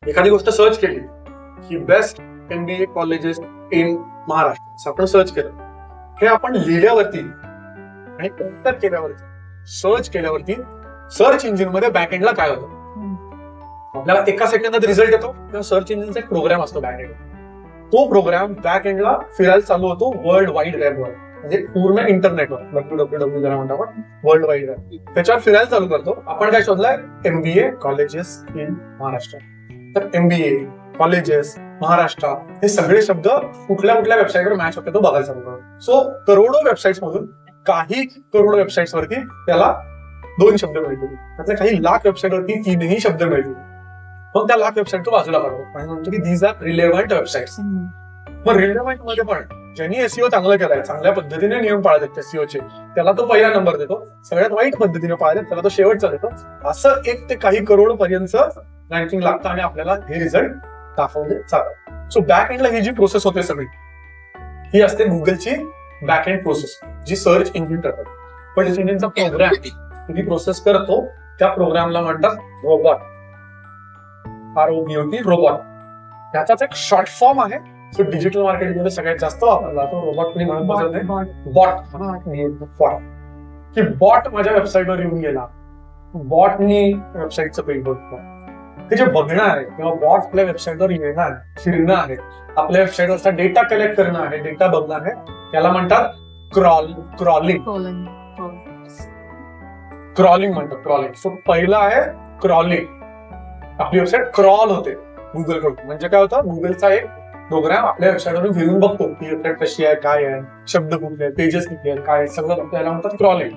एखादी गोष्ट सर्च केली की best MBA colleges in Maharashtra असं आपण सर्च केलं. हे आपण लिहिल्यावरती आणि एंटर केल्यावरती सर्च इंजिन मध्ये बॅक एंडला काय होतं आपल्याला एका सेकंदात रिझल्ट येतो. किंवा सर्च इंजिनचा एक प्रोग्राम असतो बॅक एंड. तो प्रोग्राम बॅक एंडला फिरायला चालू होतो वर्ल्ड वाईड वेबवर, म्हणजे पूर्ण इंटरनेटवर. www ज्याला म्हणतो आपण वर्ल्ड वाईड वेब, त्याच्यावर फिरायला चालू करतो. आपण काय शोधलंय? MBA colleges in Maharashtra. तर MBA कॉलेजेस महाराष्ट्र हे सगळे शब्द कुठल्या कुठल्या वेबसाईटवर मॅच होते तो बघायला चालू करतो. सो करोडो वेबसाईट्स मधून काही करोडो वेबसाईट्स वरती त्याला 2 शब्द मिळतील, त्यातल्या काही लाख वेबसाईट वरती 3ही शब्द मिळतील. मग त्या लाख वेबसाईट तो बाजूला काढतो आणि म्हणतो की दीज आर रिलेव्हंट वेबसाईट्स. मग रिलेव्हंट मध्ये पण ज्यांनी SEO चांगलं केलंय, चांगल्या पद्धतीने नियम पाळत आहेत SEOचे, त्याला तो पहिला नंबर देतो. सगळ्यात वाईट पद्धतीने पाळले त्याला तो शेवटचा देतो. असं 1 ते काही करोड पर्यंत रँकिंग लागतं आणि आपल्याला हे रिझल्ट दाखवले जातात. सो बॅक एंडला ही जी प्रोसेस होते सगळी, ही असते गुगलची बॅक एंड प्रोसेस, जी सर्च इंजिन करतात. पण इंजिनचा प्रोग्राम ही प्रोसेस करतो, त्या प्रोग्रामला म्हणतात रोबॉट. ROBOT robot. त्याचाच एक शॉर्ट फॉर्म आहे. सो डिजिटल मार्केटिंग मध्ये सगळ्यात जास्त वापरला तो रोबॉट म्हणून बॉट. की बॉट माझ्या वेबसाईटवर येऊन गेला, बॉटनी वेबसाईटचं पेज बघतो. ते जे बघणार आहे किंवा बॉट आपल्या वेबसाईटवर येणार फिरणं आहे, आपल्या वेबसाईटवरचा डेटा कलेक्ट करणं आहे, डेटा बघणार आहे, त्याला म्हणतात क्रॉलिंग म्हणतात. सो पहिला आहे क्रॉलिंग. आपली वेबसाईट क्रॉल होते गुगल कडून. म्हणजे काय होतं? गुगलचा एक प्रोग्राम आपल्या वेबसाईटवरून फिरून बघतो की वेबसाईट कशी आहे, काय आहे, शब्द कुठले आहेत, पेजेस कुठले आहेत, काय सगळं त्याला म्हणतात क्रॉलिंग.